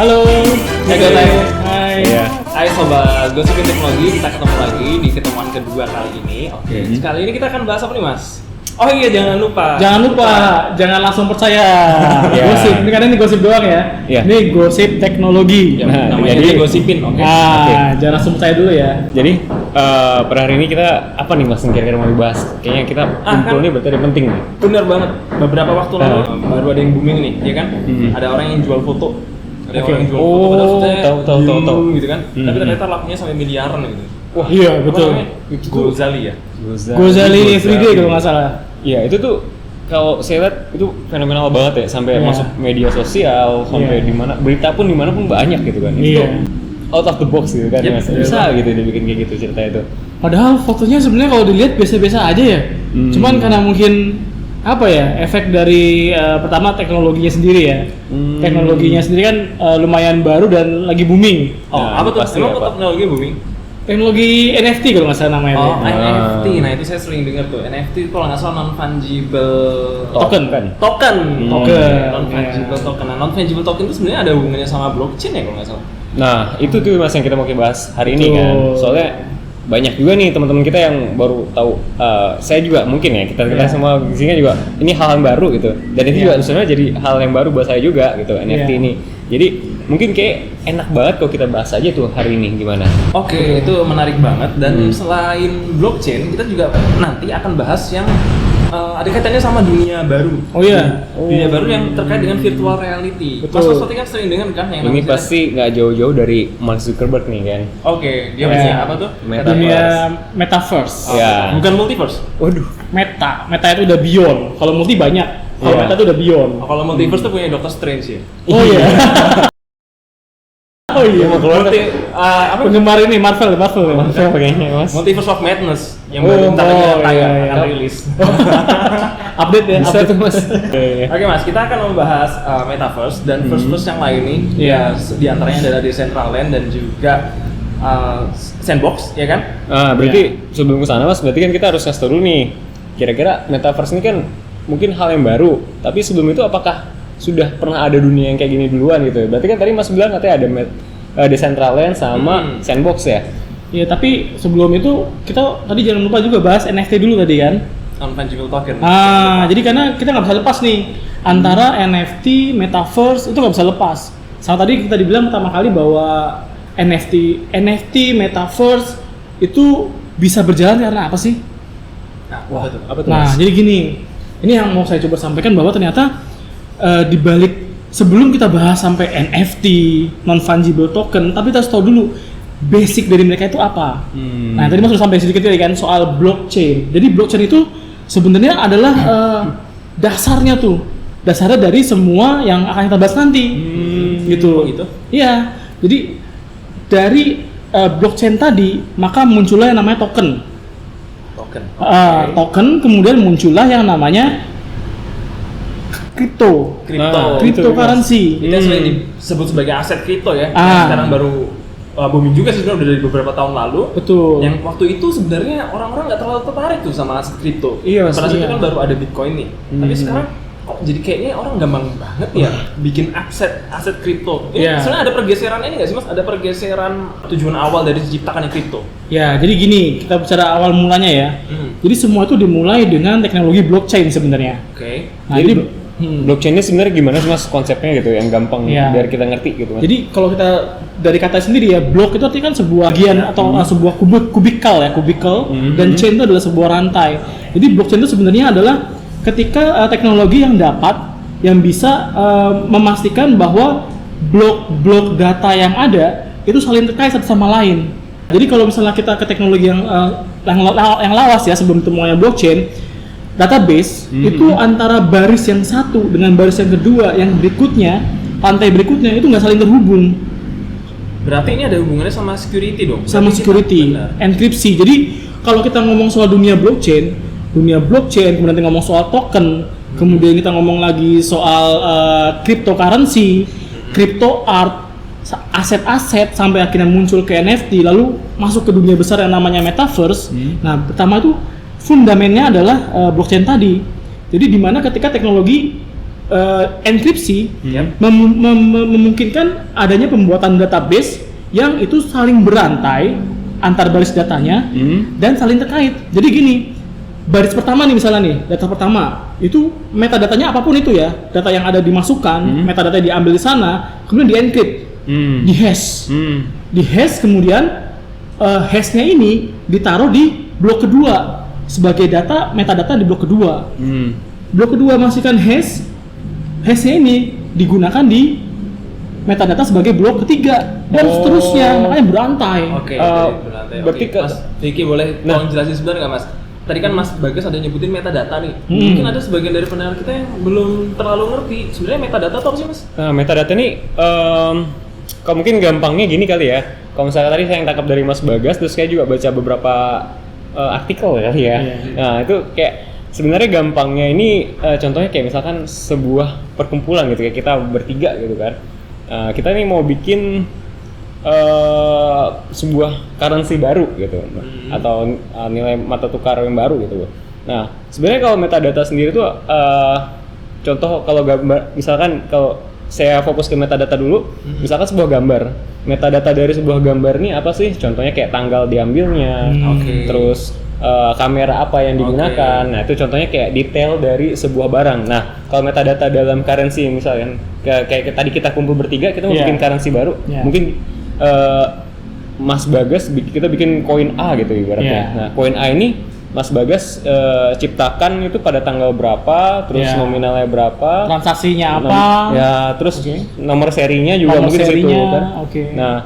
Halo. Hai. Iya. Hai sobat Gosipin Teknologi, kita ketemu lagi di ketemuan kedua kali ini. Oke. Kali ini kita akan bahas apa nih, Mas? Oh iya, jangan lupa, jangan langsung percaya. Ya. Gosip, ini karena ini gosip doang ya. Ya. Ini gosip teknologi. Ya, namanya jadi dia Gosipin, oke. Jangan langsung percaya dulu ya. Jadi per hari ini kita apa nih Mas yang kira-kira mau dibahas? Kayaknya kita kumpul nih berarti ada penting nih. Bener banget. Beberapa waktu lalu baru ada yang booming nih, ya kan? Ada orang yang jual foto. Ada orang yang jual foto padahal fotonya tahu. gitu kan. Tapi ternyata lakunya sampai miliaran gitu. Wah, iya betul. Gozali ya. Gozali Everyday kalau nggak salah. Iya, itu tuh kalau saya lihat itu fenomenal banget ya sampai masuk media sosial, sampai di mana berita pun di mana pun banyak gitu kan. Itu out of the box gitu kan. Yep, Mas. Bisa gitu dibikin kayak gitu cerita itu. Padahal fotonya sebenarnya kalau dilihat biasa-biasa aja ya. Cuman karena mungkin apa ya, efek dari pertama teknologinya sendiri ya. Teknologinya sendiri kan lumayan baru dan lagi booming. Oh, Nah, apa tuh? pasti Emang apa? teknologi booming? Teknologi NFT kalau nggak salah namanya. Oh, tuh. NFT. Nah, itu saya sering dengar tuh. NFT itu kalau nggak salah non-fungible Token. token. Non-fungible Iya. token. Nah, non-fungible token itu sebenarnya ada hubungannya sama blockchain ya kalau nggak salah. Nah, itu tuh Mas yang kita mau bahas hari ini kan. Betul. Soalnya banyak juga nih teman-teman kita yang baru tahu. Saya juga mungkin ya kita semua di sini juga ini hal yang baru gitu. Dan itu juga sebenarnya jadi hal yang baru buat saya juga gitu NFT ini. Jadi mungkin kayak enak banget kalau kita bahas aja tuh hari ini gimana. Oke, itu menarik banget. Dan selain blockchain, kita juga nanti akan bahas yang ada kaitannya sama dunia baru. Oh iya. Dunia baru yang terkait dengan virtual reality. Betul. Mas Pasti kan sering dengar kan yang Ini namanya- pasti nggak jauh-jauh dari Mark Zuckerberg nih kan. Oke, dia punya apa tuh? Metaverse. Dunia metaverse. Ya. Bukan multiverse. Waduh. Meta itu udah beyond. Kalau multi banyak. Kalau Iya. meta itu udah beyond. Oh, kalau multiverse tuh punya Doctor Strange ya. Oh iya. Oh iya. Mau keluar Apa? Penggemar ini Marvel ya. Siapa kayaknya Mas? Multiverse of Madness yang Oh, baru bentar lagi iya, tayang iya. akan rilis. Update ya. Bisa update. tuh Mas. Oke Mas, kita akan membahas metaverse dan first yang lain nih. Iya. Di antaranya adalah Decentraland dan juga Sandbox, ya kan? Berarti sebelum kesana Mas, berarti kan kita harus kasih tau dulu nih. Kira-kira metaverse ini kan mungkin hal yang baru, tapi sebelum itu apakah sudah pernah ada dunia yang kayak gini duluan gitu? Berarti kan tadi Mas bilang katanya ada Decentraland sama Sandbox ya? Iya, tapi sebelum itu kita tadi jangan lupa juga bahas NFT dulu tadi kan. Non-fungible token. Jadi karena kita nggak bisa lepas nih antara NFT, metaverse itu nggak bisa lepas. Sama tadi kita dibilang pertama kali bahwa NFT, metaverse itu bisa berjalan karena apa sih? Nah, Apa tuh Nah, Mas? jadi gini, ini yang mau saya coba sampaikan bahwa ternyata di balik sebelum kita bahas sampai NFT, non-fungible token, tapi kita harus tahu dulu basic dari mereka itu apa. Nah, tadi Mas sudah sampai sedikit tadi kan soal blockchain. Jadi blockchain itu sebenarnya adalah dasarnya dari semua yang akan kita bahas nanti. Gitu. Oh gitu? Iya. Jadi dari blockchain tadi maka muncullah yang namanya token. Token. Token kemudian muncullah yang namanya kripto. Cryptocurrency. Itu yang sering disebut sebagai aset kripto ya. Ah. Yang sekarang baru booming juga sih sebenarnya udah dari beberapa tahun lalu. Betul. Yang waktu itu sebenarnya orang-orang nggak terlalu tertarik tuh sama aset kripto. Iya, Mas. Pada saat itu Iya. kan baru ada Bitcoin nih. Tapi sekarang kok jadi kayaknya orang gampang banget ya bikin aset kripto. Ini Iya. sebenarnya ada pergeseran ini nggak sih Mas? Ada pergeseran tujuan awal dari diciptakannya kripto. Ya, jadi gini, kita bicara awal mulanya ya. Jadi semua itu dimulai dengan teknologi blockchain sebenarnya. Oke. Nah, Jadi blockchain ini sebenarnya gimana sih Mas konsepnya gitu yang gampang Iya. biar kita ngerti gitu Mas? Jadi kalau kita dari kata sendiri ya, block itu artinya kan sebuah bagian atau sebuah kubikel dan chain itu adalah sebuah rantai. Jadi blockchain itu sebenarnya adalah ketika teknologi yang bisa memastikan bahwa blok-blok data yang ada itu saling terkait satu sama lain. Jadi kalau misalnya kita ke teknologi yang lawas ya sebelum temuannya blockchain, database itu antara baris yang satu dengan baris yang kedua yang berikutnya, rantai berikutnya itu nggak saling terhubung. Berarti ini ada hubungannya sama security dong? Sama Berarti security, benar. enkripsi. Jadi kalau kita ngomong soal dunia blockchain, kemudian kita ngomong soal token, kemudian kita ngomong lagi soal cryptocurrency, crypto art, aset-aset sampai akhirnya muncul ke NFT, lalu masuk ke dunia besar yang namanya metaverse. Nah, pertama itu fundamennya adalah blockchain tadi. Jadi di mana ketika teknologi enkripsi Yep. memungkinkan adanya pembuatan database yang itu saling berantai antar baris datanya dan saling terkait. Jadi gini, baris pertama nih misalnya nih, data pertama itu metadatanya apapun itu ya, data yang ada dimasukkan, metadata diambil di sana, kemudian di-encrypt, di-hash kemudian hashnya ini ditaruh di blok kedua sebagai metadata di blok kedua. Blok kedua masukkan hashnya ini digunakan di metadata sebagai blok ketiga dan seterusnya, makanya berantai. Oke, berantai. berarti Oke. Mas Vicky boleh tolong jelasin sebentar nggak Mas? Tadi kan Mas Bagas ada nyebutin metadata nih. Mungkin ada sebagian dari pendengar kita yang belum terlalu ngerti. Sebenarnya metadata itu apa sih Mas? Nah, metadata ini kalau mungkin gampangnya gini kali ya. Kalau misalnya tadi saya yang tangkap dari Mas Bagas, terus saya juga baca beberapa artikel kali ya. Nah, itu kayak sebenarnya gampangnya ini contohnya kayak misalkan sebuah perkumpulan gitu, kayak kita bertiga gitu kan. Kita nih mau bikin sebuah currency baru gitu, atau nilai mata tukar yang baru gitu. Nah, sebenarnya kalau metadata sendiri tuh contoh kalau gambar, misalkan kalau saya fokus ke metadata dulu, misalkan sebuah gambar, metadata dari sebuah gambar nih apa sih? Contohnya kayak tanggal diambilnya, terus kamera apa yang digunakan. Nah, itu contohnya kayak detail dari sebuah barang. Nah, kalau metadata dalam currency misalnya kayak tadi kita kumpul bertiga, kita mau bikin currency baru. Mungkin Mas Bagas kita bikin koin A gitu ibaratnya. Nah, koin A ini Mas Bagas ciptakan itu pada tanggal berapa, terus nominalnya berapa, transaksinya apa, ya terus nomor serinya juga mungkin di situ kan. Nah,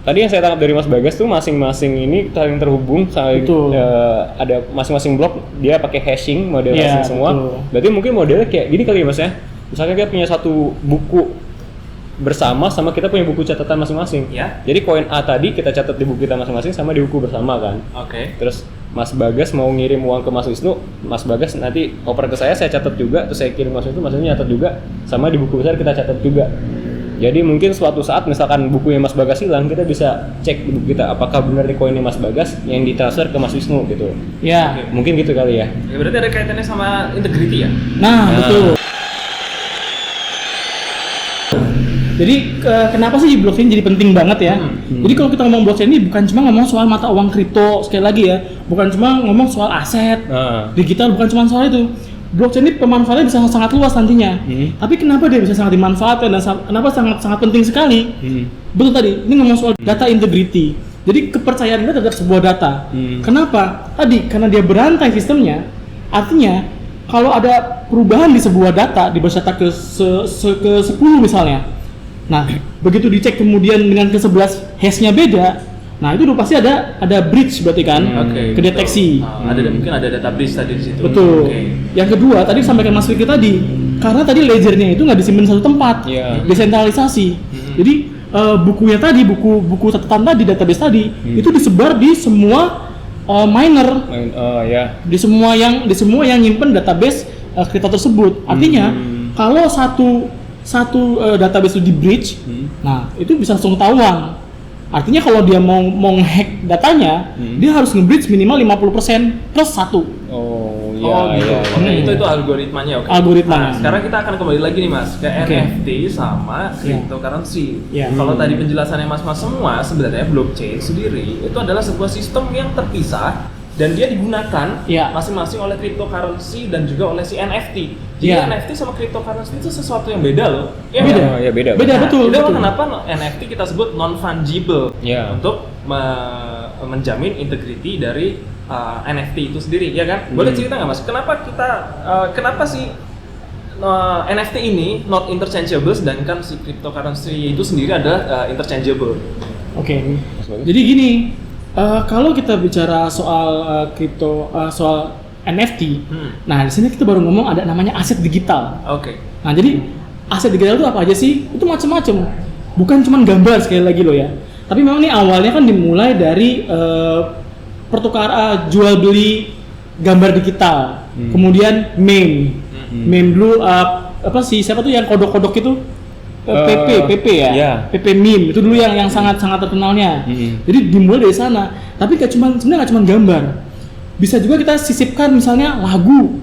tadi yang saya tangkap dari Mas Bagas tuh masing-masing ini saling terhubung, saling ada masing-masing blok dia pakai hashing, model hashing semua. Berarti mungkin modelnya kayak gini kali ya Mas ya. Misalnya kita punya satu buku bersama sama kita punya buku catatan masing-masing. Jadi koin A tadi kita catat di buku kita masing-masing sama di buku bersama kan. Terus Mas Bagas mau ngirim uang ke Mas Wisnu, Mas Bagas nanti oper ke saya catat juga, terus saya kirim Mas Wisnu, Mas Wisnu nyatat juga, sama di buku besar kita catat juga. Jadi mungkin suatu saat misalkan bukunya Mas Bagas hilang, kita bisa cek di buku kita apakah benar di koinnya Mas Bagas yang ditransfer ke Mas Wisnu gitu. Mungkin gitu kali ya. Ya berarti ada kaitannya sama integrity ya? Nah. Betul. Jadi kenapa sih blockchain jadi penting banget ya? Jadi kalau kita ngomong blockchain ini bukan cuma ngomong soal mata uang kripto, sekali lagi ya, bukan cuma ngomong soal aset digital, bukan cuma soal itu. Blockchain ini pemanfaatannya bisa sangat luas nantinya. Tapi kenapa dia bisa sangat dimanfaatkan dan kenapa sangat penting sekali? Betul tadi, ini ngomong soal data integrity. Jadi kepercayaan kita terhadap sebuah data. Kenapa? Tadi karena dia berantai sistemnya, artinya kalau ada perubahan di sebuah data, di data ke 10 misalnya. Nah, begitu dicek kemudian dengan ke-11 hash-nya beda, nah itu udah pasti ada breach berarti kan, kedeteksi. Mungkin ada data breach tadi di situ. Betul. Yang kedua, tadi sampaikan Mas Vicky tadi, karena tadi ledgernya itu nggak disimpan satu tempat, desentralisasi. Jadi bukunya tadi, buku catatan tadi, database tadi, itu disebar di semua miner, di semua yang nyimpen database kripto tersebut. Artinya kalau satu database itu di breach, nah itu bisa langsung ketahuan. Artinya kalau dia mau hack datanya, dia harus nge-breach minimal 50% plus 1. Itu algoritmanya. Nah, sekarang kita akan kembali lagi nih Mas ke NFT sama cryptocurrency. Kalau tadi penjelasannya Mas semua, sebenarnya blockchain sendiri itu adalah sebuah sistem yang terpisah dan dia digunakan masing-masing oleh cryptocurrency dan juga oleh si NFT. Jadi NFT sama cryptocurrency itu sesuatu yang beda loh. Beda, betul. Itu kenapa NFT kita sebut non fungible untuk menjamin integrity dari NFT itu sendiri, ya kan? Boleh cerita nggak Mas? Kenapa sih NFT ini not interchangeable sedangkan si cryptocurrency itu sendiri adalah interchangeable? Jadi gini. Kalau kita bicara soal soal NFT, nah di sini kita baru ngomong ada namanya aset digital. Nah jadi aset digital itu apa aja sih? Itu macam-macam, bukan cuma gambar sekali lagi loh ya. Tapi memang ini awalnya kan dimulai dari pertukaran jual beli gambar digital, kemudian meme dulu siapa tuh yang kodok-kodok itu? PP ya, PP meme itu dulu yang sangat terkenalnya. Jadi dimulai dari sana. Tapi sebenarnya nggak cuma gambar. Bisa juga kita sisipkan misalnya lagu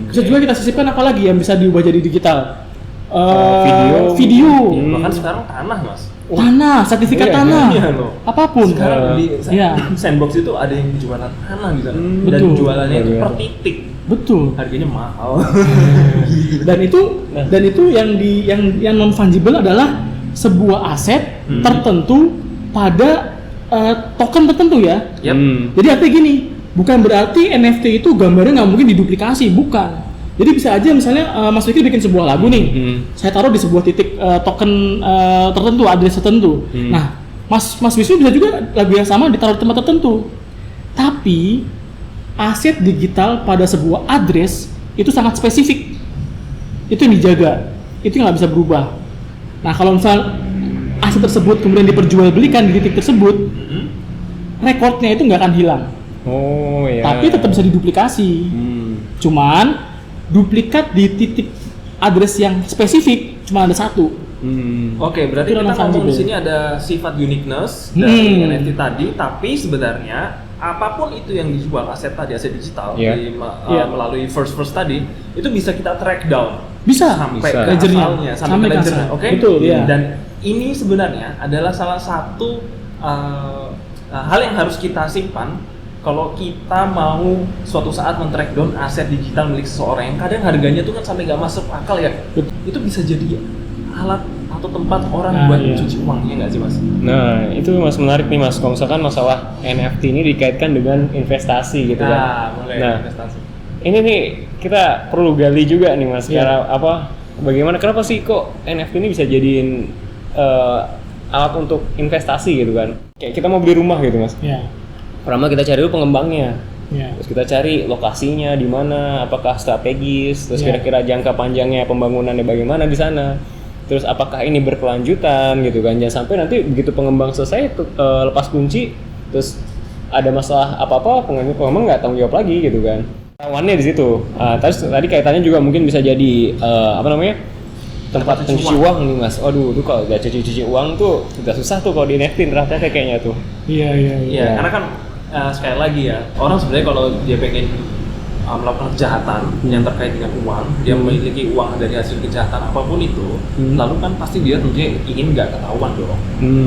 Bisa juga kita sisipkan apa lagi yang bisa diubah jadi digital. Video. Bahkan sekarang tanah, Mas. Tanah, sertifikat Iya, tanah, iya loh. apapun. Sekarang di Iya. sandbox itu ada yang jualan tanah di sana. Dan Betul. jualannya itu Iya. per titik. Betul. Harganya mahal. Dan itu yang non fungible adalah sebuah aset tertentu pada token tertentu ya. Yap. Jadi artinya gini, bukan berarti NFT itu gambarnya nggak mungkin diduplikasi, bukan. Jadi bisa aja misalnya Mas Fikri bikin sebuah lagu nih, saya taruh di sebuah titik token tertentu, address tertentu. Nah, Mas Wisnu bisa juga lagu yang sama ditaruh di tempat tertentu. Tapi aset digital pada sebuah address itu sangat spesifik. Itu yang dijaga, itu nggak bisa berubah. Nah, kalau misal aset tersebut kemudian diperjualbelikan di titik tersebut, rekornya itu nggak akan hilang. Oh iya. Tapi tetap bisa diduplikasi. Cuman duplikat di titik address yang spesifik cuma ada satu. Oke, berarti Itu kita non-fungible. ngomong di sini ada sifat uniqueness dari NFT tadi, tapi sebenarnya apapun itu yang dijual aset tadi, aset digital melalui first tadi, itu bisa kita track down. Bisa. Sampai Bisa. ke Ledgernya. asalnya, sampai Sampai ke ke ledgernya, asal. oke? Betul, iya. Dan ini sebenarnya adalah salah satu hal yang harus kita simpan kalau kita mau suatu saat men-track down aset digital milik seseorang yang kadang harganya tuh kan sampai nggak masuk akal ya. Itu bisa jadi alat atau tempat orang buat cuci uang, ya nggak sih, Mas? Nah, itu Mas menarik nih Mas. Kalau misalkan masalah NFT ini dikaitkan dengan investasi gitu kan. Mulai investasi. Ini nih kita perlu gali juga nih Mas. Bagaimana kenapa sih kok NFT ini bisa jadiin alat untuk investasi gitu kan? Kayak kita mau beli rumah gitu Mas. Ya. Pertama kita cari dulu pengembangnya. Ya. Terus kita cari lokasinya di mana, apakah strategis, terus Ya. kira-kira jangka panjangnya pembangunannya bagaimana di sana. Terus apakah ini berkelanjutan gitu kan. Jangan sampai nanti begitu pengembang selesai lepas kunci terus ada masalah apa-apa pengembang nggak tanggung jawab lagi gitu kan. Tawannya di situ. Terus tadi kaitannya juga mungkin bisa jadi tempat pencuci uang nih Mas. Waduh, tuh kalau udah cuci uang tuh udah susah tuh kalau di NFT ternyata kayaknya tuh. Iya. Karena kan sekali lagi ya, orang sebenarnya kalau dia pengen melakukan kejahatan yang terkait dengan uang, dia memiliki uang dari hasil kejahatan apapun itu, lalu kan pasti dia tentunya ingin nggak ketahuan dong.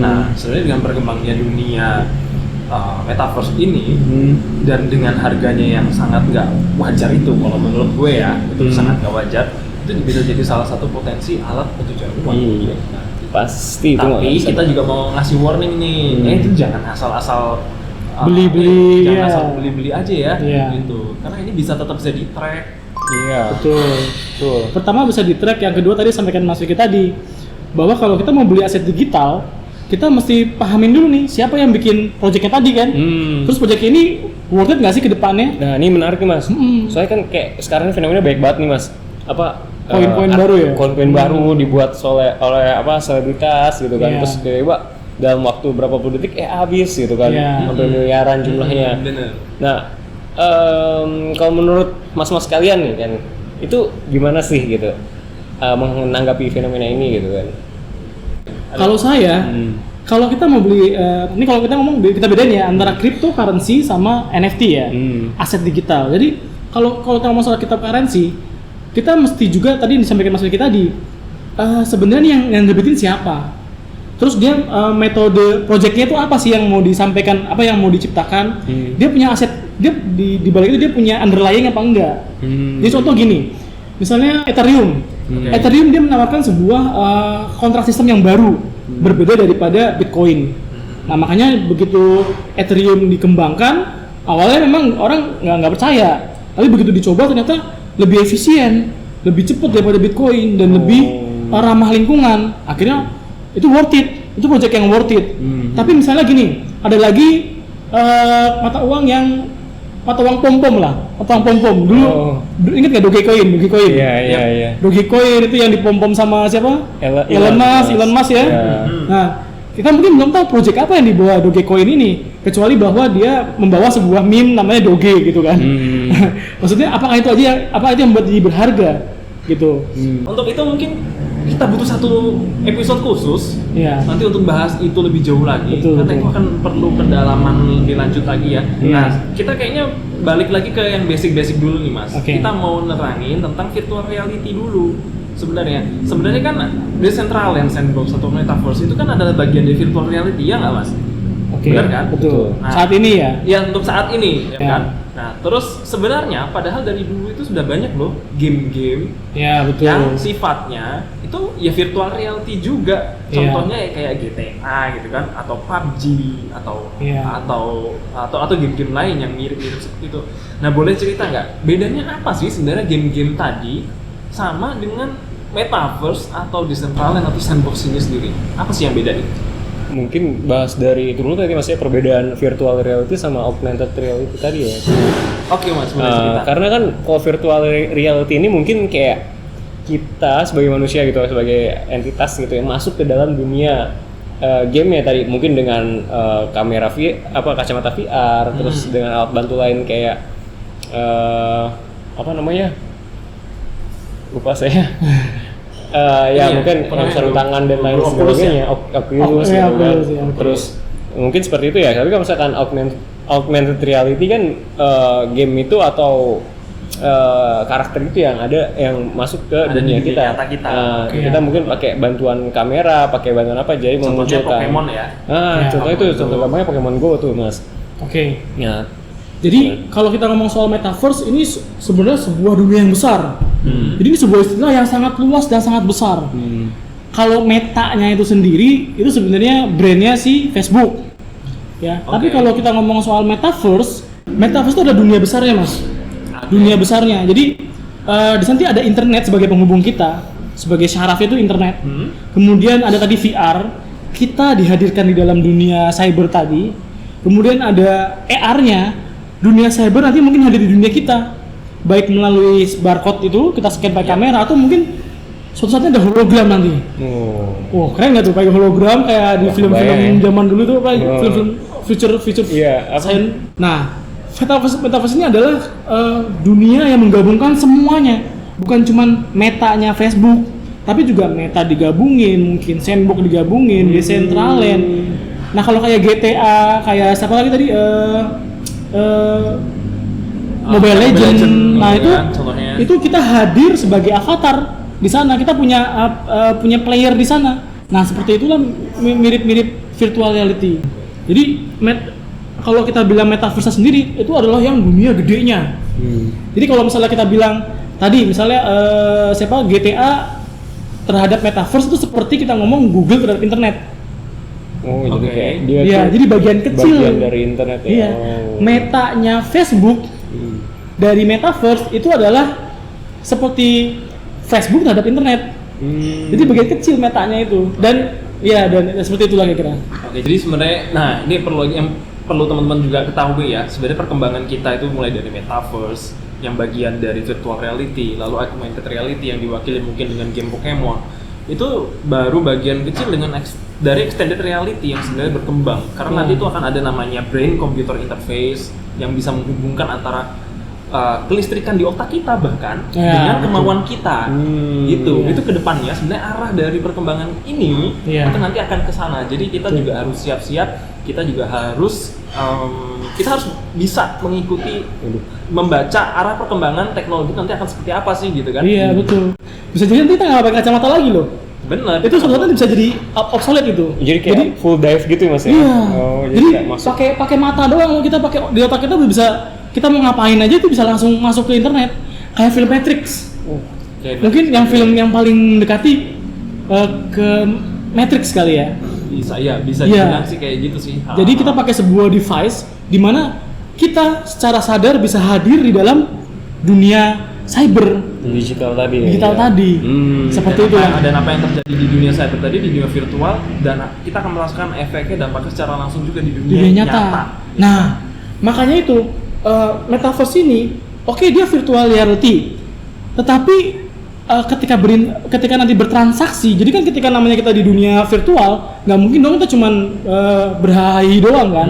Nah, sebenarnya dengan berkembangnya dunia metaverse ini dan dengan harganya yang sangat nggak wajar itu, kalau menurut gue ya, itu sangat nggak wajar. Itu bisa jadi salah satu potensi alat pencucian uang. Iya. Pasti itu. Tapi kita juga mau ngasih warning nih, itu jangan asal-asal Beli-beli, jangan ya. asal beli-beli aja ya, Iya. gitu. Karena ini bisa tetap bisa di-track. Iya. Betul. Pertama bisa di track, yang kedua tadi sampaikan Mas Vicky tadi bahwa kalau kita mau beli aset digital, kita mesti pahamin dulu nih siapa yang bikin projectnya tadi kan. Terus project ini worth it nggak sih ke depannya? Nah, ini menarik nih Mas. Soalnya kan kayak sekarang fenomena baik banget nih Mas. Koin-koin baru ya? Koin-koin baru dibuat oleh selebritas gitu kan. Iya. Terus tiba-tiba dalam waktu berapa puluh detik habis gitu kan. Iya. Sampai miliaran jumlahnya. Bener. Nah, kalau menurut mas-mas kalian nih kan, itu gimana sih gitu menanggapi fenomena ini gitu kan? Kalau saya, kalau kita mau beli, ini kalau kita ngomong kita bedain ya antara cryptocurrency sama NFT ya, aset digital. Jadi kalau kita ngomong soal cryptocurrency, kita mesti juga tadi yang disampaikan Mas Vicky tadi, sebenarnya yang nerbitin siapa? Terus dia metode projectnya itu apa sih yang mau disampaikan, apa yang mau diciptakan? Dia punya aset, dia di balik itu dia punya underlying apa enggak? Jadi contoh gini, misalnya Ethereum. Ethereum dia menawarkan sebuah kontrak sistem yang baru, berbeda daripada Bitcoin. Nah makanya begitu Ethereum dikembangkan, awalnya memang orang nggak percaya, tapi begitu dicoba ternyata lebih efisien, lebih cepat daripada Bitcoin dan lebih ramah lingkungan. Akhirnya itu worth it, itu project yang worth it. Tapi misalnya gini, ada lagi mata uang pom-pom lah, mata uang pom-pom dulu. Ingat nggak Dogecoin? Iya. Dogecoin itu yang dipom-pom sama siapa? Elon Musk ya. Nah, kita mungkin belum tahu project apa yang dibawa Dogecoin ini, kecuali bahwa dia membawa sebuah meme namanya Doge gitu kan. Maksudnya apakah itu yang membuat dia berharga gitu. Untuk itu mungkin kita butuh satu episode khusus Iya. nanti untuk bahas itu lebih jauh lagi, Betul, karena betul. itu akan perlu pendalaman lebih lanjut lagi ya. Iya. Nah, kita kayaknya balik lagi ke yang basic-basic dulu nih Mas. Oke. Kita mau nerangin tentang virtual reality dulu. Sebenarnya kan Decentraland Sandbox atau Metaverse itu kan adalah bagian dari virtual reality, ya nggak Mas? Oke. Benar kan? Betul. Nah, Saat ini ya. Ya untuk saat ini, ya Ya. kan? Nah, terus sebenarnya padahal dari dulu itu sudah banyak loh game-game Ya, betul. yang sifatnya itu ya virtual reality juga. Iya. Contohnya ya kayak GTA gitu kan, atau PUBG Iya. atau game-game lain yang mirip-mirip seperti itu. Nah, boleh cerita nggak bedanya apa sih sebenarnya game-game tadi sama dengan Metaverse atau Decentraland atau Sandbox ini sendiri? Apa sih yang beda itu? Mungkin bahas dari itu dulu tadi maksudnya perbedaan virtual reality sama augmented reality tadi ya. Oke Mas, boleh cerita. Karena kan kalau virtual reality ini mungkin kayak kita sebagai manusia gitu, sebagai entitas gitu yang masuk ke dalam dunia game ya tadi, mungkin dengan kamera kacamata VR, terus dengan alat bantu lain kayak apa namanya? Lupa saya. Ya Iya, mungkin yang sarung tangan dan lain Oculus sebagainya, Oculus, ya, gitu kan. Oculus, ya, oke. Terus mungkin seperti itu ya. Tapi kalau misalkan augmented reality kan game itu atau karakter itu yang ada yang masuk ke Ada dunia di kita. nyata kita. Oke. Kita mungkin pakai bantuan kamera, pakai bantuan apa, jadi Contohnya memunculkan. Pokemon ya. Ya, Contoh itu, Pokemon contoh Go. gampangnya Pokemon Go tuh, Mas. Oke. Ya. Jadi kalau kita ngomong soal metaverse ini sebenarnya sebuah dunia yang besar. Jadi ini sebuah istilah yang sangat luas dan sangat besar. Kalau metanya itu sendiri itu sebenarnya brandnya si Facebook. Ya. Tapi Oke. kalau kita ngomong soal metaverse itu ada dunia besarnya, Mas. Dunia besarnya. Jadi di sana ada internet sebagai penghubung kita, sebagai syarafnya itu internet. Kemudian ada tadi VR, kita dihadirkan di dalam dunia cyber tadi. Kemudian ada AR-nya. Dunia cyber nanti mungkin hadir di dunia kita, baik melalui barcode itu kita scan pakai kamera atau mungkin suatu saatnya ada hologram nanti. Oh keren nggak tuh pakai hologram kayak di film-film kebayang ya. zaman dulu tuh apa film-film future Iya, apa? science. Nah, metaverse ini adalah dunia yang menggabungkan semuanya, bukan cuman metanya Facebook, tapi juga meta digabungin, mungkin sandbox digabungin, Decentraland. Nah kalau kayak GTA, kayak siapa lagi tadi? Mobile Legends. Nah gitu kan, contohnya. itu kita hadir sebagai avatar di sana. Kita punya player di sana. Nah seperti itulah mirip-mirip virtual reality. Jadi kalau kita bilang metaverse sendiri itu adalah yang dunia gedenya. Jadi kalau misalnya kita bilang tadi misalnya GTA terhadap metaverse itu seperti kita ngomong Google terhadap internet. Oh, jadi Oke. kayak dia Iya, tuh jadi bagian kecil. bagian dari internet ya. Iya. Oh. Metanya Facebook dari metaverse itu adalah seperti Facebook terhadap internet. Jadi bagian kecil metanya itu. Dan seperti itulah kira-kira. Oke, jadi sebenarnya, nah ini perlu teman-teman juga ketahui ya. Sebenarnya perkembangan kita itu mulai dari metaverse, yang bagian dari virtual reality, lalu augmented reality yang diwakili mungkin dengan game Pokemon. Itu baru bagian kecil dari extended reality yang sebenarnya berkembang. Karena nanti itu akan ada namanya brain computer interface yang bisa menghubungkan antara kelistrikan di otak kita bahkan dengan kemauan kita. Gitu. Itu kedepannya sebenarnya arah dari perkembangan ini itu nanti akan ke sana. Jadi kita juga harus siap-siap, kita juga harus bisa mengikuti, membaca arah perkembangan teknologi nanti akan seperti apa sih gitu kan. Iya, betul. Bisa jadi nanti kita nggak pakai kacamata lagi loh. Benar. Itu suatu saat bisa jadi obsolete itu. Jadi kayak full dive gitu ya, Mas ya? Iya. Oh, jadi kayak masuk. pakai mata doang kita pakai di otak kita bisa, kita mau ngapain aja itu bisa langsung masuk ke internet. Kayak film Matrix. Mungkin yang film yang paling dekati ke Matrix kali ya. Bisa dibilang sih kayak gitu sih. Jadi kita pakai sebuah device di mana kita secara sadar bisa hadir di dalam dunia cyber digital tadi. Seperti itu ya. Dan apa yang terjadi di dunia cyber tadi, di dunia virtual, dan kita akan merasakan efeknya, dampaknya secara langsung juga di dunia nyata. Nah, makanya itu metaverse ini oke, dia virtual reality, tetapi ketika nanti bertransaksi, jadi kan ketika namanya kita di dunia virtual, nggak mungkin dong kita cuman berhahi doang kan.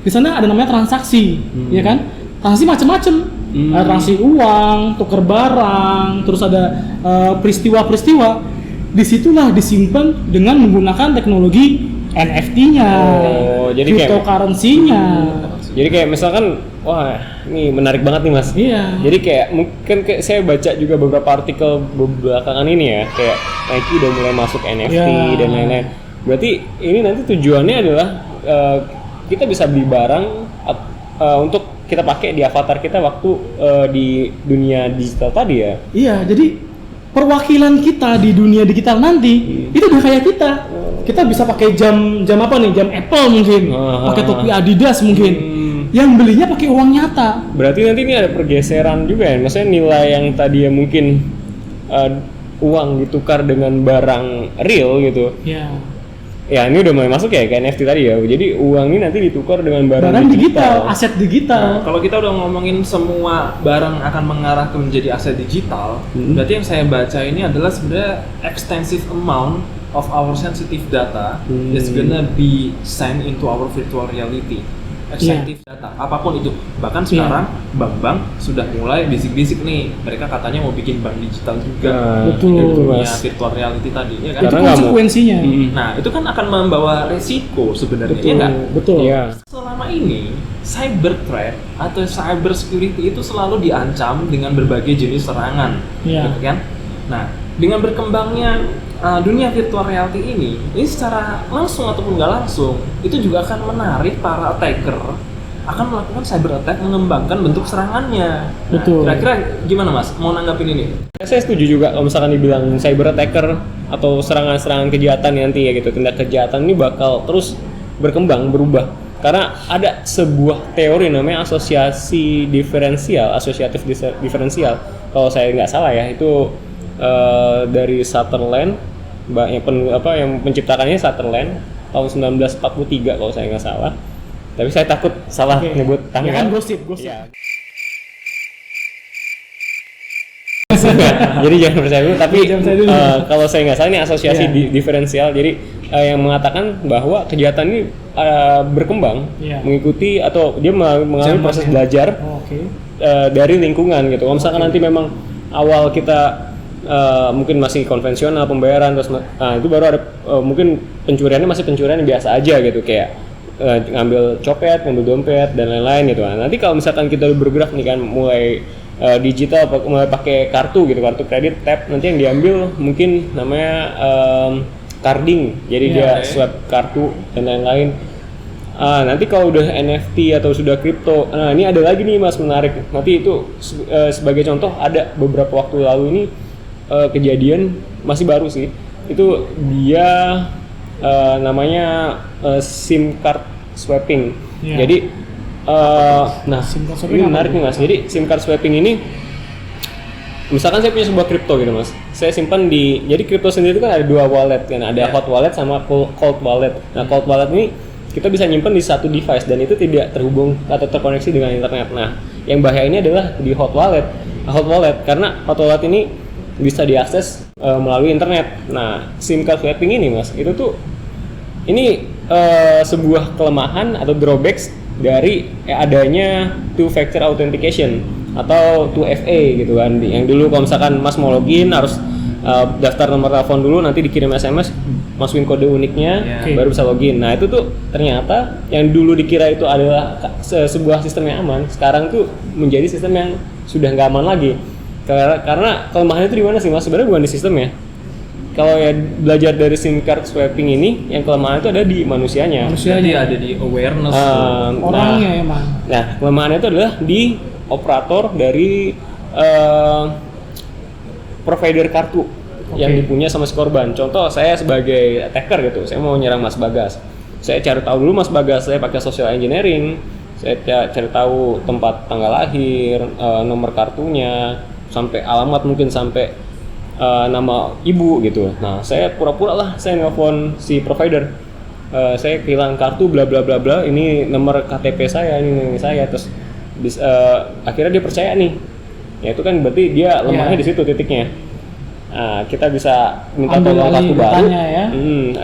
Di sana ada namanya transaksi, ya kan? Transaksi macam-macam. Transaksi uang, tukar barang, terus ada peristiwa-peristiwa. disitulah disimpan dengan menggunakan teknologi NFT-nya, jadi cryptocurrency-nya. Jadi kayak misalkan, wah ini menarik banget nih mas. Iya. Jadi kayak mungkin kayak saya baca juga beberapa artikel belakangan ini ya, kayak Nike udah mulai masuk NFT dan lain-lain. Berarti ini nanti tujuannya adalah kita bisa beli barang untuk kita pakai di avatar kita waktu di dunia digital tadi ya. Iya, jadi perwakilan kita di dunia digital nanti itu udah kayak kita. Kita bisa pakai jam apa nih? Jam Apple mungkin, pakai topi Adidas mungkin. Yang belinya pakai uang nyata. Berarti nanti ini ada pergeseran juga ya. Maksudnya nilai yang tadi mungkin uang ditukar dengan barang real gitu. Iya. Ya ini udah mulai masuk ya ke NFT tadi ya. Jadi uang ini nanti ditukar dengan barang digital, aset digital. Nah, kalau kita udah ngomongin semua barang akan mengarah ke menjadi aset digital, berarti yang saya baca ini adalah sebenarnya extensive amount of our sensitive data is gonna be sent into our virtual reality. Extensive data, apapun itu. Bahkan sekarang bank-bank sudah mulai bisik-bisik nih, mereka katanya mau bikin bank digital juga. Betul. Ya, virtual reality tadi, ya kan? Itu konsekuensinya. Nah, itu kan akan membawa resiko sebenarnya, ya kan? Betul. Ya. Selama ini, cyber threat atau cyber security itu selalu diancam dengan berbagai jenis serangan, gitu kan? Nah, dengan berkembangnya dunia virtual reality ini secara langsung ataupun nggak langsung itu juga akan menarik para attacker akan melakukan cyber attack mengembangkan bentuk serangannya. Betul. Kira-kira gimana mas? Mau nanggapin ini? Saya setuju juga kalau misalkan dibilang cyber attacker atau serangan-serangan kejahatan nanti ya gitu, tindak kejahatan ini bakal terus berkembang, berubah. Karena ada sebuah teori namanya asosiasi diferensial, asosiatif diferensial. Kalau saya nggak salah ya, itu dari Sutherland, yang penciptakannya Sutherland tahun 1943 kalau saya nggak salah. Tapi saya takut salah nyebut tanggal. Ya kan gosip. Ya. Jadi jangan percaya dulu. Tapi kalau saya nggak salah ini asosiasi diferensial. Jadi yang mengatakan bahwa kejahatan ini berkembang mengikuti atau dia mengalami proses belajar dari lingkungan gitu. Kalau misalkan nanti memang awal kita mungkin masih konvensional pembayaran terus itu baru ada mungkin pencuriannya masih pencurian biasa aja gitu, kayak ngambil copet, ngambil dompet dan lain-lain gitu. Nanti kalau misalkan kita bergerak nih kan mulai digital, mulai pakai kartu gitu, kartu kredit tap, nanti yang diambil mungkin namanya carding, jadi dia swipe kartu dan lain-lain. Nanti kalau udah NFT atau sudah kripto, nah ini ada lagi nih mas menarik. Nanti itu sebagai contoh ada beberapa waktu lalu ini kejadian masih baru sih, itu dia namanya SIM card swapping. Jadi ini menarik nih mas. Jadi SIM card swapping ini, misalkan saya punya sebuah kripto gitu mas, saya simpan di, jadi kripto sendiri itu kan ada dua wallet kan, ada hot wallet sama cold wallet. Nah cold wallet ini kita bisa nyimpan di satu device dan itu tidak terhubung atau terkoneksi dengan internet. Nah yang bahaya ini adalah di hot wallet karena hot wallet ini bisa diakses melalui internet. Nah, SIM card swapping ini mas, itu tuh ini sebuah kelemahan atau drawbacks dari adanya two factor authentication atau 2FA gitu kan. Yang dulu kalau misalkan mas mau login harus daftar nomor telepon dulu, nanti dikirim SMS, masukin kode uniknya, baru bisa login. Nah itu tuh ternyata yang dulu dikira itu adalah sebuah sistem yang aman, sekarang tuh menjadi sistem yang sudah nggak aman lagi. Karena kelemahannya itu di mana sih mas? Sebenarnya bukan di sistemnya. Kalau ya belajar dari SIM card swapping ini, yang kelemahan itu ada di manusianya. Jadi ada di awareness orangnya emang. Nah kelemahannya itu adalah di operator dari provider kartu yang dipunya sama si korban. Contoh saya sebagai attacker gitu, saya mau nyerang Mas Bagas. Saya cari tahu dulu Mas Bagas, saya pakai social engineering. Saya cari tahu tempat tanggal lahir, nomor kartunya, sampai alamat, mungkin sampai nama ibu gitu. Nah, saya pura-pura lah, saya nelfon si provider. Saya kehilangan kartu bla bla bla bla, ini nomor KTP saya, ini saya, terus akhirnya dia percaya nih. Ya itu kan berarti dia lemahnya di situ titiknya. Nah, kita bisa minta tolong kartu baru. Ya.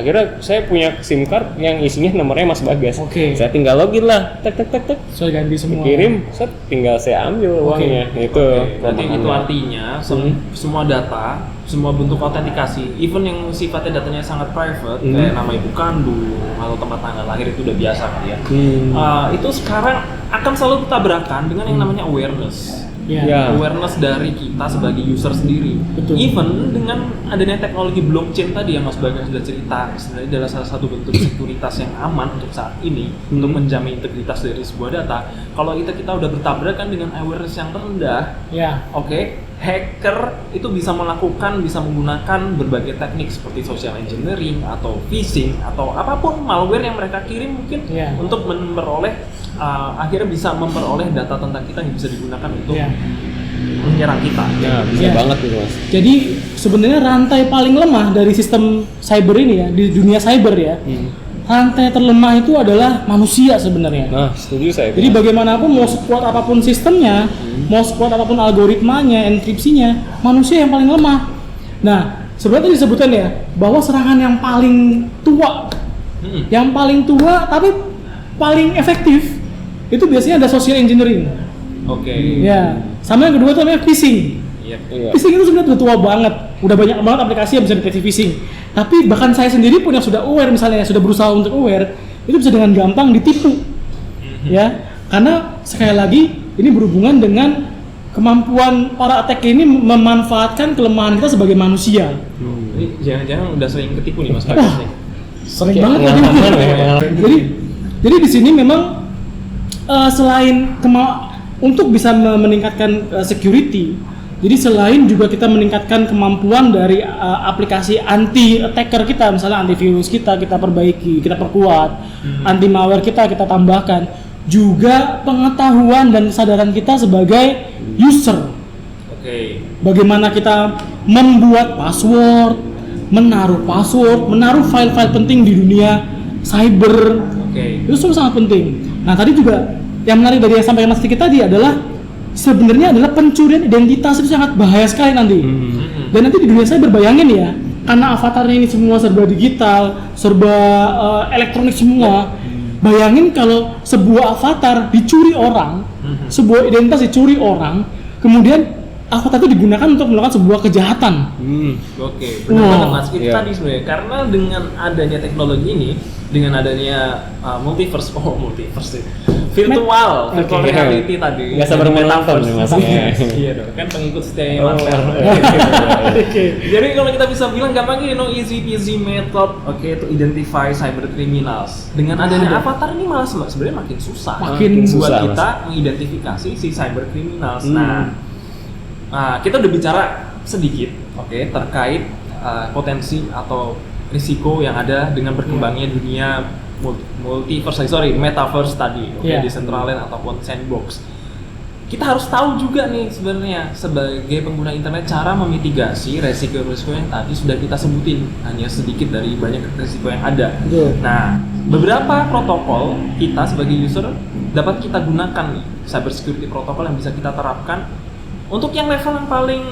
Akhirnya saya punya SIM card yang isinya nomornya Mas Bagas. Saya tinggal login lah, tek. So ganti semua. Kirim, tinggal saya ambil uangnya. Itu. Berarti itu artinya semua data, semua bentuk autentikasi, even yang sifatnya datanya sangat private, kayak nama ibu kandung atau tempat tanggal lahir itu udah biasa kali ya. Itu sekarang akan selalu bertabrakan dengan yang namanya awareness. Awareness dari kita sebagai user sendiri. Betul. Even dengan adanya teknologi blockchain tadi yang Mas Bagas sudah cerita, sebenarnya adalah salah satu bentuk sekuritas yang aman untuk saat ini untuk menjamin integritas dari sebuah data. Kalau kita udah bertabrakan dengan awareness yang rendah, hacker itu bisa menggunakan berbagai teknik seperti social engineering atau phishing atau apapun malware yang mereka kirim mungkin untuk akhirnya bisa memperoleh data tentang kita yang bisa digunakan untuk menyerang kita. Bisa banget gitu Mas. Jadi sebenarnya rantai paling lemah dari sistem cyber ini ya, di dunia cyber ya, rantai terlemah itu adalah manusia sebenarnya. Nah, setuju saya. Jadi bagaimanapun mau sekuat apapun sistemnya, mau sekuat apapun algoritmanya, enkripsinya, manusia yang paling lemah. Nah, sebenarnya disebutkan ya bahwa serangan yang paling tua, tapi paling efektif itu biasanya ada social engineering. Ya, sama yang kedua itu namanya phishing. Phishing itu sebenarnya udah tua banget, udah banyak banget aplikasi yang bisa deteksi phishing. Tapi bahkan saya sendiri pun yang sudah aware, misalnya sudah berusaha untuk aware, itu bisa dengan gampang ditipu. Ya, karena sekali lagi ini berhubungan dengan kemampuan para attacker ini memanfaatkan kelemahan kita sebagai manusia. Ini jangan-jangan udah sering ketipu nih Mas Bagas nih. Sering banget jadi di sini memang selain untuk bisa meningkatkan security, jadi selain juga kita meningkatkan kemampuan dari aplikasi anti attacker kita, misalnya antivirus kita perbaiki, kita perkuat, anti malware kita tambahkan, juga pengetahuan dan kesadaran kita sebagai user. Bagaimana kita membuat password, menaruh file-file penting di dunia cyber. Itu sangat penting. Nah, tadi juga yang menarik dari yang sampaikan Mas Diki tadi adalah sebenarnya adalah pencurian identitas itu sangat bahaya sekali nanti. Dan nanti di dunia cyber bayangin ya, karena avatarnya ini semua serba digital, serba elektronik semua. Bayangin kalau sebuah avatar dicuri orang, sebuah identitas dicuri orang, kemudian avatar itu digunakan untuk melakukan sebuah kejahatan. Benar banget Mas. Itu tadi sebenarnya karena dengan adanya teknologi ini, dengan adanya multiverse virtual reality tadi. Nggak sabar menonton nih Mas. Iya dong, kan pengikut setianya Mas. Jadi kalau kita bisa bilang gampangnya easy peasy method to identify cyber criminals. Dengan adanya avatar ini malah sebenarnya makin susah buat kita mengidentifikasi si cyber criminals. Nah, kita udah bicara sedikit terkait potensi atau risiko yang ada dengan berkembangnya dunia metaverse tadi, Decentraland ataupun sandbox. Kita harus tahu juga nih sebenarnya sebagai pengguna internet cara memitigasi resiko-resiko yang tadi sudah kita sebutin, hanya sedikit dari banyak resiko yang ada. Nah, beberapa protokol kita sebagai user dapat kita gunakan nih, cyber security protokol yang bisa kita terapkan untuk yang level yang paling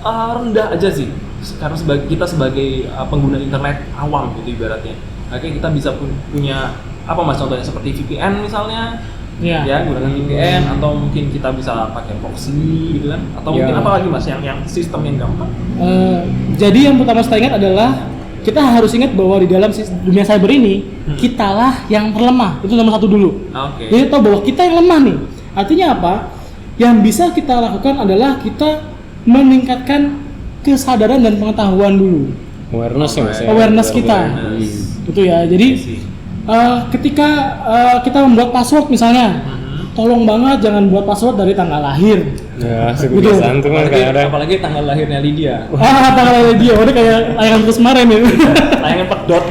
rendah aja sih, karena kita sebagai pengguna internet awam gitu ibaratnya. Kita bisa punya apa Mas contohnya seperti VPN misalnya, gunakan VPN atau mungkin kita bisa pakai proxy gitu kan, atau mungkin apa lagi Mas yang sistem yang gampang. Jadi yang pertama saya ingat adalah kita harus ingat bahwa di dalam dunia cyber ini kitalah yang terlemah, itu nomor satu dulu. Jadi tahu bahwa kita yang lemah nih. Artinya apa? Yang bisa kita lakukan adalah kita meningkatkan kesadaran dan pengetahuan dulu. Awareness kita. Itu ya. Jadi ketika kita membuat password misalnya, tolong banget jangan buat password dari tanggal lahir. Ya, kebiasaan tuh kan kayak apalagi tanggal lahirnya Lydia. Tanggal lahir Lydia, udah kayak tayangan terus kemarin ya. Tayangan pedot.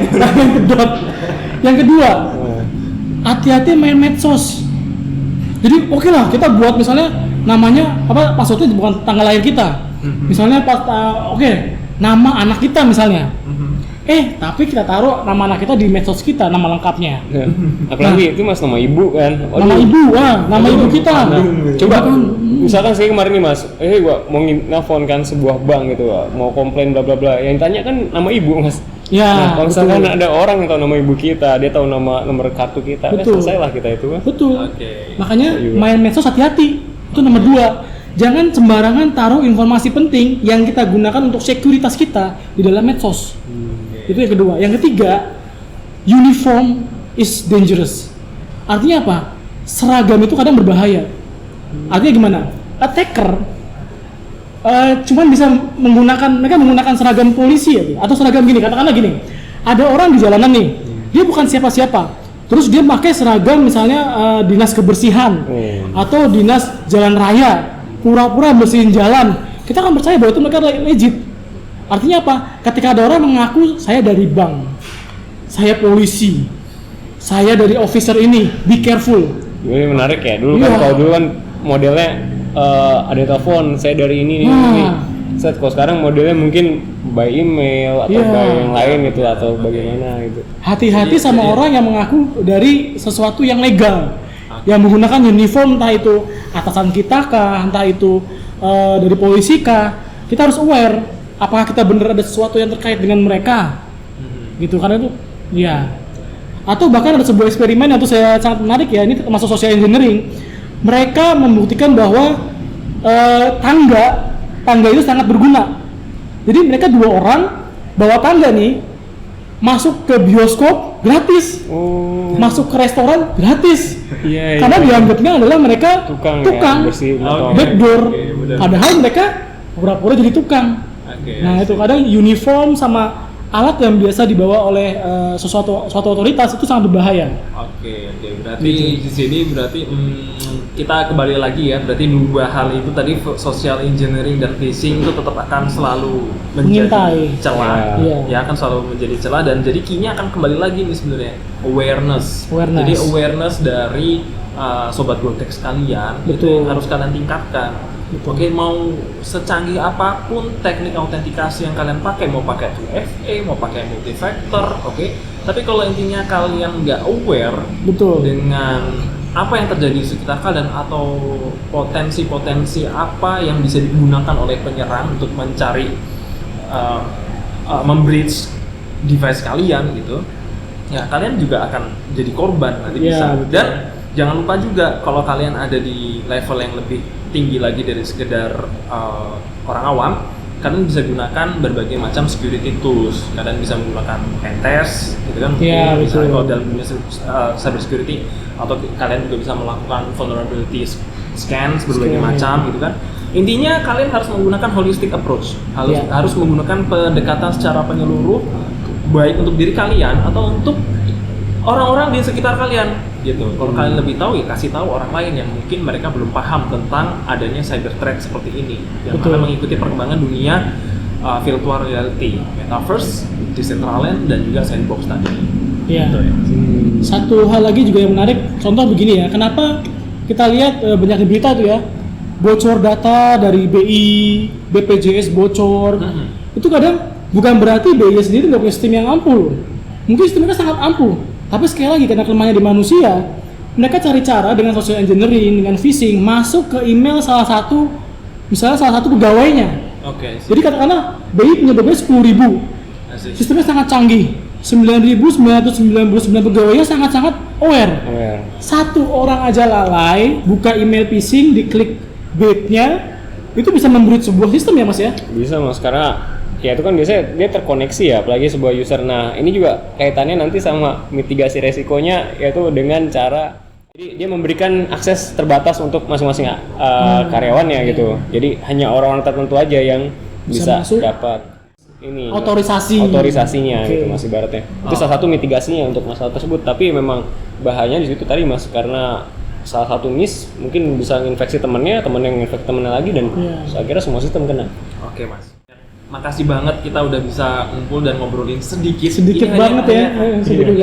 Yang kedua, hati-hati main medsos. Jadi oke lah kita buat misalnya namanya passwordnya bukan tanggal lahir kita. Misalnya nama anak kita misalnya. Tapi kita taruh nama anak kita di medsos kita, nama lengkapnya. Apalagi itu Mas nama ibu kan. Nama ibu kita. Coba kan misalkan saya kemarin nih Mas, gua mau nelfon kan sebuah bank gitu, mau komplain bla bla bla. Yang tanya kan nama ibu Mas. Kalau misalkan ada orang yang tahu nama ibu kita, dia tahu nomor kartu kita, selesai lah kita itu kan. Betul. Makanya main medsos hati-hati. Itu nomor 2. jangan sembarangan taruh informasi penting yang kita gunakan untuk sekuritas kita di dalam medsos. Itu yang kedua. Yang ketiga, uniform is dangerous. Artinya apa? Seragam itu kadang berbahaya. Artinya gimana? Attacker cuman bisa mereka menggunakan seragam polisi ya, atau seragam gini, katakanlah gini. Ada orang di jalanan nih, dia bukan siapa-siapa. Terus dia pakai seragam misalnya dinas kebersihan atau dinas jalan raya, pura-pura bersihin jalan. Kita akan percaya bahwa itu mereka legit. Artinya apa? Ketika ada orang mengaku saya dari bank, saya polisi, saya dari officer ini, be careful. Ini menarik ya. Dulu kan kalau dulu kan modelnya ada telepon, saya dari ini. Set, kalau sekarang modelnya mungkin by email atau by yang lain gitu atau bagaimana gitu. Hati-hati sama orang yang mengaku dari sesuatu yang legal, yang menggunakan uniform, entah itu atasan kita kah, entah itu dari polisi kah. Kita harus aware apakah kita benar ada sesuatu yang terkait dengan mereka, gitu. Karena itu, ya. Atau bahkan ada sebuah eksperimen yang saya sangat menarik ya, ini termasuk social engineering. Mereka membuktikan bahwa tangga itu sangat berguna. Jadi mereka 2 orang bawa tangga nih, masuk ke bioskop gratis, masuk ke restoran gratis. Karena dianggapnya adalah mereka tukang backdoor. Padahal mereka pura-pura jadi tukang. Nah itu kadang uniform sama alat yang biasa dibawa oleh suatu otoritas itu sangat berbahaya. Berarti di sini kita kembali lagi ya. Berarti 2 hal itu tadi, social engineering dan phishing itu tetap akan selalu menjadi celah. Ya akan selalu menjadi celah, dan jadi key-nya akan kembali lagi nih sebenarnya awareness. Jadi awareness dari sobat Gotex kalian itu yang harus kalian tingkatkan. Oke, mau secanggih apapun teknik autentikasi yang kalian pakai, mau pakai 2FA, mau pakai multifactor, oke. Tapi kalau intinya kalian nggak aware dengan apa yang terjadi di sekitar kalian atau potensi-potensi apa yang bisa digunakan oleh penyerang untuk mencari membreach device kalian gitu, ya kalian juga akan jadi korban nanti bisa. Dan jangan lupa juga kalau kalian ada di level yang lebih tinggi lagi dari sekedar orang awam, kalian bisa gunakan berbagai macam security tools. Kalian bisa menggunakan pentest, gitu kan? Misalnya kalau dalam dunia cyber security, atau kalian juga bisa melakukan vulnerability scans berbagai macam, gitu kan? Intinya kalian harus menggunakan holistic approach, harus menggunakan pendekatan secara penyeluruh, baik untuk diri kalian atau untuk orang-orang di sekitar kalian. Gitu. Kalau kalian lebih tahu, ya kasih tahu orang lain yang mungkin mereka belum paham tentang adanya cyber threat seperti ini, yang akan mengikuti perkembangan dunia virtual reality, metaverse, Decentraland, dan juga sandbox tadi. Gitu ya. Satu hal lagi juga yang menarik, contoh begini ya, kenapa kita lihat banyak di berita tuh ya, bocor data dari BI, BPJS bocor. Itu kadang bukan berarti BI sendiri nggak punya sistem yang ampuh. Mungkin sistemnya sangat ampuh. Tapi sekali lagi, karena kelemahannya di manusia, mereka cari cara dengan social engineering, dengan phishing, masuk ke email misalnya salah satu pegawainya. Jadi katakanlah BI punya pegawai 10.000, sistemnya sangat canggih, 9.999 pegawainya sangat-sangat aware. Satu orang aja lalai, buka email phishing, diklik bait-nya, itu bisa membreach sebuah sistem ya Mas ya? Bisa Mas, karena ya itu kan biasanya dia terkoneksi ya, apalagi sebuah user. Nah ini juga kaitannya nanti sama mitigasi resikonya, yaitu dengan cara, jadi dia memberikan akses terbatas untuk masing-masing karyawannya gitu. Jadi hanya orang-orang tertentu aja yang bisa dapat ini otorisasinya gitu Mas, ibaratnya. Itu salah satu mitigasinya untuk masalah tersebut. Tapi memang bahayanya di situ tadi Mas, karena salah satu miss mungkin bisa menginfeksi temannya yang infeksi temannya lagi, dan akhirnya semua sistem kena. Oke Mas, makasih banget kita udah bisa ngumpul dan ngobrolin sedikit banget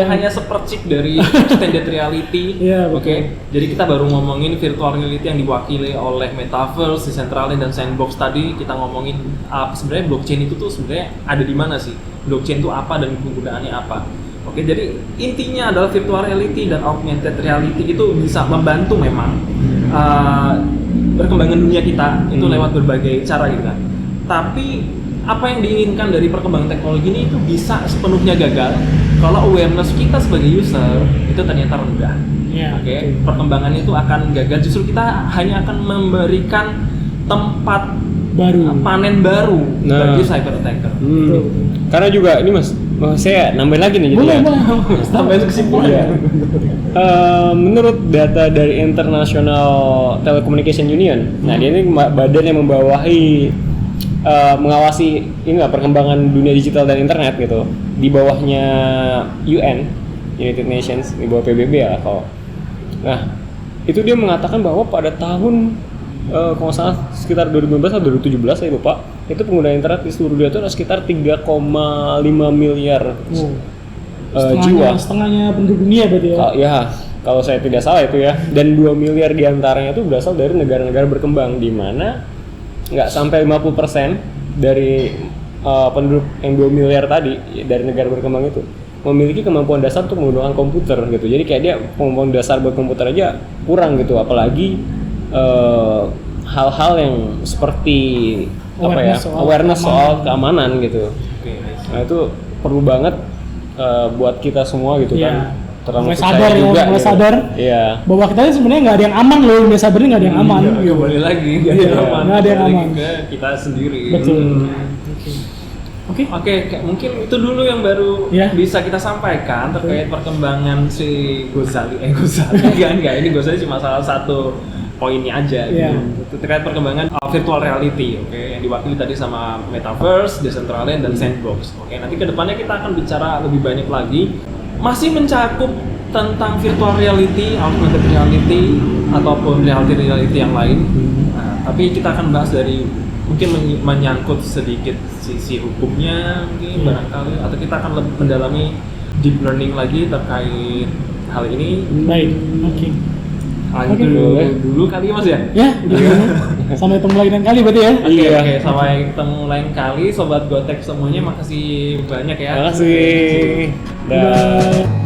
hanya sepercik dari extended reality. Jadi kita baru ngomongin virtual reality yang diwakili oleh Metaverse, Decentraland, dan Sandbox. Tadi kita ngomongin sebenarnya blockchain itu tuh sebenarnya ada di mana sih, blockchain itu apa dan penggunaannya apa. Jadi intinya adalah virtual reality dan augmented reality itu bisa membantu memang perkembangan dunia kita itu lewat berbagai cara gitu kan. Tapi apa yang diinginkan dari perkembangan teknologi ini itu bisa sepenuhnya gagal kalau awareness kita sebagai user itu ternyata rendah. Perkembangannya itu akan gagal, justru kita hanya akan memberikan tempat Baru. panen baru Nah. bagi cyber attacker. Karena juga ini mas saya nambahin lagi nih Boleh, jadinya. boleh. Sampai kesimpulan. Iya. Menurut data dari International Telecommunication Union, nah dia ini badan yang membawahi mengawasi ini lah perkembangan dunia digital dan internet gitu. Di bawahnya UN, United Nations, di bawah PBB ya kalau. Nah, itu dia mengatakan bahwa pada tahun kalau nggak salah sekitar 2015 atau 2017 saya lupa, itu pengguna internet di seluruh dunia itu ada sekitar 3,5 miliar jiwa. Setengahnya penduduk dunia berarti ya. Ya, kalau saya tidak salah itu ya. Dan 2 miliar diantaranya itu berasal dari negara-negara berkembang, di mana nggak sampai 50% dari penduduk yang 2 miliar tadi dari negara berkembang itu memiliki kemampuan dasar untuk menggunakan komputer gitu. Jadi kayak dia kemampuan dasar buat komputer aja kurang gitu, apalagi hal-hal yang seperti awareness soal keamanan gitu. Nah itu perlu banget buat kita semua gitu kan. Mulai sadar ya, mulai gitu. sadar bahwa kita ini sebenarnya nggak ada yang aman loh, dunia cyber ini nggak ada yang aman. Nggak boleh lagi, nggak ada yang aman. Nggak ada yang Balik aman. ke kita sendiri. Betul. Oke. Oke, mungkin itu dulu yang baru bisa kita sampaikan terkait perkembangan si Gozali. Enggak, ini Gozali cuma salah satu poinnya aja gitu. Terkait perkembangan virtual reality, yang diwakili tadi sama Metaverse, Decentraland, dan Sandbox. Nanti kedepannya kita akan bicara lebih banyak lagi, masih mencakup tentang virtual reality, augmented reality, ataupun reality yang lain. Tapi kita akan bahas dari mungkin menyangkut sedikit sisi hukumnya mungkin barangkali, atau kita akan lebih mendalami deep learning lagi terkait hal ini. Baik, oke. Dulu kali Mas ya? Ya, sampai ketemu lagi lain kali berarti ya. Oke, sampai ketemu lain kali Sobat Gotek semuanya, makasih banyak ya. Makasih. Bye.